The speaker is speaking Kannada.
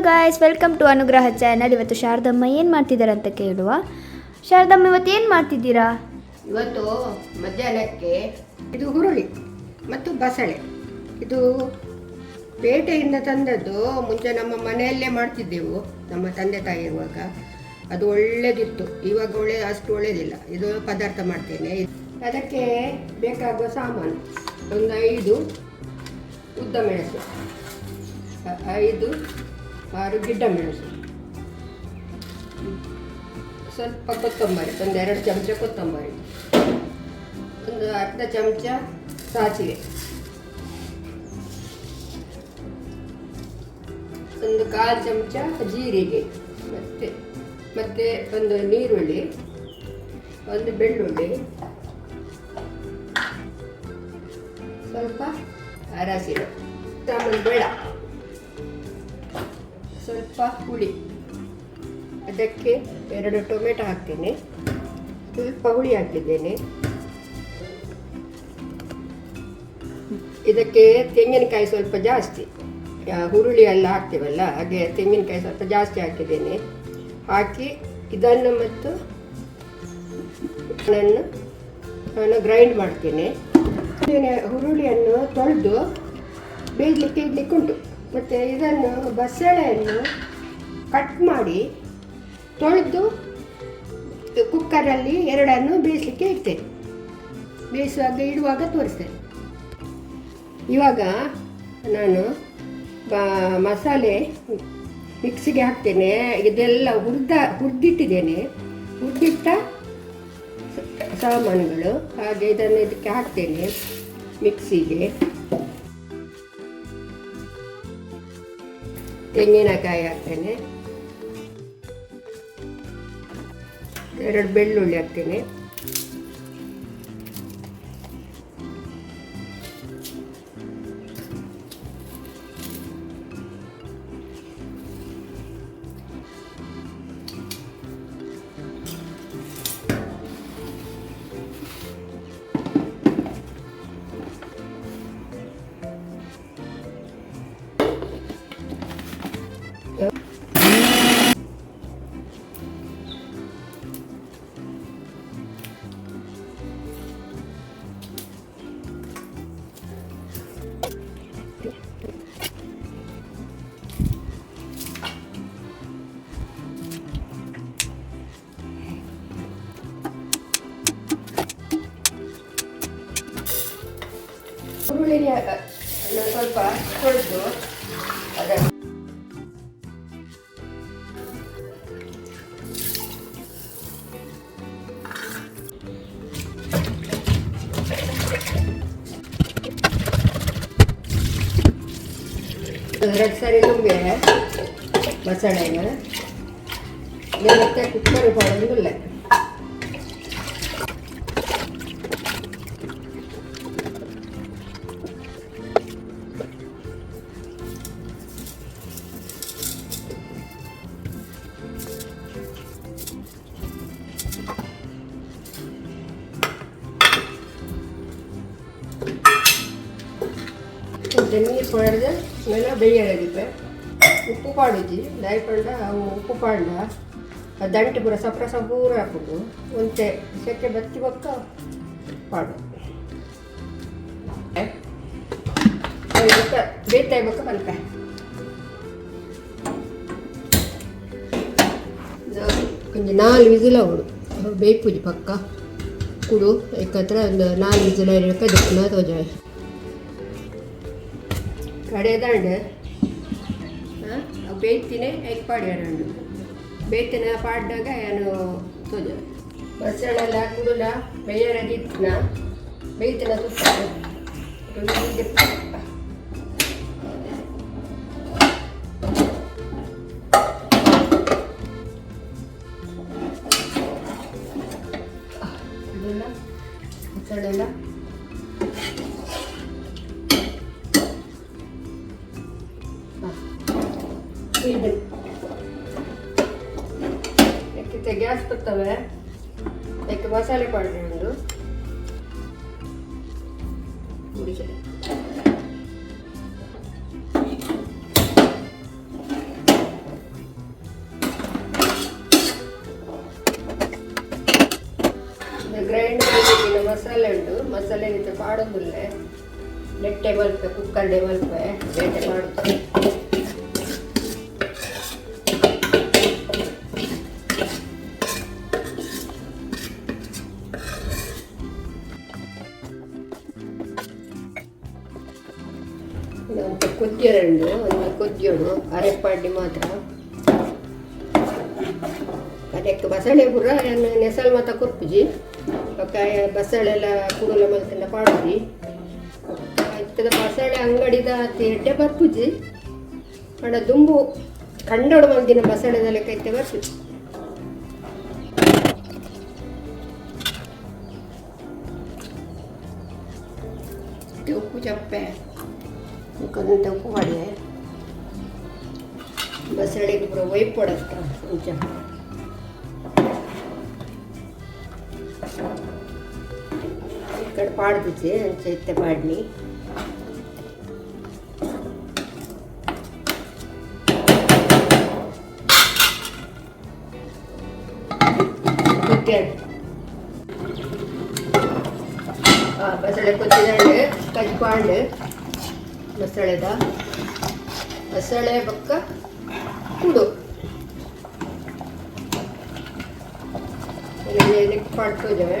ಗಾಯ್ಸ್, ವೆಲ್ಕಮ್ ಟು ಅನುಗ್ರಹ ಚಾನಲ್. ಇವತ್ತು ಶಾರದಮ್ಮ ಏನು ಮಾಡ್ತಿದ್ದಾರೆ ಅಂತ ಕೇಳುವ. ಶಾರದಮ್ಮ, ಇವತ್ತು ಏನು ಮಾಡ್ತಿದ್ದೀರಾ? ಇವತ್ತು ಮಧ್ಯಾಹ್ನಕ್ಕೆ ಇದು ಹುರುಳಿ ಮತ್ತು ಬಸಳೆ. ಇದು ಪೇಟೆಯಿಂದ ತಂದದ್ದು. ಮುಂಚೆ ನಮ್ಮ ಮನೆಯಲ್ಲೇ ಮಾಡ್ತಿದ್ದೆವು, ನಮ್ಮ ತಂದೆ ತಾಯಿ ಇರುವಾಗ. ಅದು ಒಳ್ಳೆದಿತ್ತು. ಇವಾಗ ಅಷ್ಟು ಒಳ್ಳೆಯದಿಲ್ಲ. ಇದು ಪದಾರ್ಥ ಮಾಡ್ತೇನೆ. ಅದಕ್ಕೆ ಬೇಕಾಗುವ ಸಾಮಾನು: ಒಂದು 5 ಉದ್ದ ಮೆಣಸು, 5-6 ಗಿಡ್ಡ ಮೆಣಸು, ಸ್ವಲ್ಪ ಕೊತ್ತಂಬರಿ, ಒಂದು 2 ಚಮಚ ಕೊತ್ತಂಬರಿ, ಒಂದು ಅರ್ಧ ಚಮಚ ಸಾಸಿವೆ, ಒಂದು 1/4 ಚಮಚ ಜೀರಿಗೆ, ಮತ್ತೆ ಒಂದು ನೀರುಳ್ಳಿ, ಒಂದು ಬೆಳ್ಳುಳ್ಳಿ, ಸ್ವಲ್ಪ ಅರಸಿನ, ಸಾಮಾನು ಬೇಡ, ಸ್ವಲ್ಪ ಹುಳಿ. ಅದಕ್ಕೆ 2 ಟೊಮೆಟೊ ಹಾಕ್ತೇನೆ, ಸ್ವಲ್ಪ ಹುಳಿ ಹಾಕಿದ್ದೇನೆ. ಇದಕ್ಕೆ ತೆಂಗಿನಕಾಯಿ ಸ್ವಲ್ಪ ಜಾಸ್ತಿ, ಹುರುಳಿ ಎಲ್ಲ ಹಾಕ್ತೇವಲ್ಲ, ಹಾಗೆ ತೆಂಗಿನಕಾಯಿ ಸ್ವಲ್ಪ ಜಾಸ್ತಿ ಹಾಕಿದ್ದೇನೆ. ಹಾಕಿ ಇದನ್ನು ಮತ್ತು ನಾನು ಗ್ರೈಂಡ್ ಮಾಡ್ತೇನೆ. ಹುರುಳಿಯನ್ನು ತೊಳೆದು ಬೇಯಲಿಕ್ಕೆ ಇಡ್ಲಿಕ್ಕೆ ಉಂಟು. ಮತ್ತು ಇದನ್ನು ಬಸಳೆಯನ್ನು ಕಟ್ ಮಾಡಿ ತೊಳೆದು ಕುಕ್ಕರಲ್ಲಿ 2 ಬೇಯಿಸಲಿಕ್ಕೆ ಇಡ್ತೇನೆ. ಇಡುವಾಗ ತೋರಿಸ್ತೇನೆ. ಇವಾಗ ನಾನು ಮಸಾಲೆ ಮಿಕ್ಸಿಗೆ ಹಾಕ್ತೇನೆ. ಇದೆಲ್ಲ ಹುರಿದಿಟ್ಟಿದ್ದೇನೆ, ಹುರಿದಿಟ್ಟ ಸಾಮಾನುಗಳು. ಹಾಗೆ ಇದನ್ನು ಇದಕ್ಕೆ ಹಾಕ್ತೇನೆ ಮಿಕ್ಸಿಗೆ. ತೆಂಗಿನಕಾಯಿ ಹಾಕ್ತೇನೆ, 2 ಬೆಳ್ಳುಳ್ಳಿ ಹಾಕ್ತೇನೆ, ಹುರುಳಿನ ಸ್ವಲ್ಪ ತೊಳೆದು ಅದನ್ನು ಎರಡು ಸಾರಿ ತುಂಬೆ ಬಸಳೆನ ಮತ್ತೆ ಕುಕ್ಕರ್ ಮಾಡೋದಿಲ್ಲ. ನೀರು ಪಡೆದ ಮೇಲೆ ಬೇಯಲಿಕ್ಕೆ ಉಪ್ಪು ಪಾಡುಜಿ ದಯಪಂಡ ಅವು ಉಪ್ಪು ಪಾಂಡ ದಂಟು ಪೂರ ಸಪ್ರ ಸಪೂರ ಹಾಕೋದು. ಒಂತೆ ಸೆಕೆ ಬತ್ತಿ ಬಕ್ಕ ಪಾಡು ಬೇಯ್ತಾ ಬಕ್ಕ ಬಲ್ಕ ಒಂದು 4 ವಿಸಿಲ್ ಅವಡು ಬೇಯ್ಪುಜಿ ಪಕ್ಕ ಕುಡು ಏಕತ್ರ ಒಂದು 4 ವಿಸಿಲ್ ಇರಕ್ಕೆ ದಿಕ್ಕನ ತೋಜಾಯ ಕಡೆ ದಂಡು ಬೇಯ್ತೀನಿ ಎಗ್ ಪಾಡ್ಯಾರಂಡು ಬೇಯ್ತಿನ ಪಾಡ್ದಾಗ ಏನು ತೋಜ ಬಸಳೆಲ್ಲ ಕುಡುಲ ಬೇಯರದಿತ್ನ ಬೇಯ್ತಿನ ಸುತ್ತ ಬಸಳೆಲ್ಲ ಗ್ಯಾಸ್ ಬರ್ತವೆ. ಅದಕ್ಕೆ ಮಸಾಲೆ ಪಾಡ್ರೆ ಒಂದು ಮಸಾಲೆ ಉಂಟು, ಮಸಾಲೆ ಇದು ಪಾಡೋದಿಲ್ಲ, ನೆಟ್ಟೆ ಮಲ್ಪೆ ಕುಕ್ಕರ್ಡೆ ಮಲ್ಪೆ ಬೇಟೆ ಮಾಡುತ್ತೆ. ಒಂದು ಕುದ್ಯರಂಡು ಒಂದು ಕುದ್ಯೋಡು ಅರೆಪಾಡಿ ಮಾತ್ರ ಅದಕ್ಕೆ ಬಸಳೆ ಪುರ ನೆಸಲ್ ಮಾತ ಕೊರ್ಪುಜಿ ಬಸಳೆಲ್ಲ ಕುರುಲ ಮಲ್ತಿನ ಪಾಡುಜಿ ಇತ್ತದ ಬಸಳೆ ಅಂಗಡಿದ ತಿರ್ಟೆ ಬರ್ಪುಜಿ ಅಡ ದುಂಬು ಕಂಡೋಡು ಮಲ್ದಿನ ಬಸಳೆದ ಲೆಕ್ಕ ಬರ್ಪುಜಿ. ಉಪ್ಪು ಚಪ್ಪೆ ಮುಖದಂತ ಉಪ್ಪು ಮಾಡಿ ಬಸಳೆಗೆ ಪೂರ ಒಯ್ಪೊಡತ್ತ ಕೊಂಚ ఇక్కడ పాడుతుంది చేస్తే పాడిని ಬಸಳೆ ಕೊಚ್ಚಿದಂಡು ಕಜ್ಪಾಂಡು ಬಸಳೆದ ಬಸಳೆ ಪಕ್ಕ ಕುಡು ನೆಕ್ ಪಾಡ್ತೋಜವೆ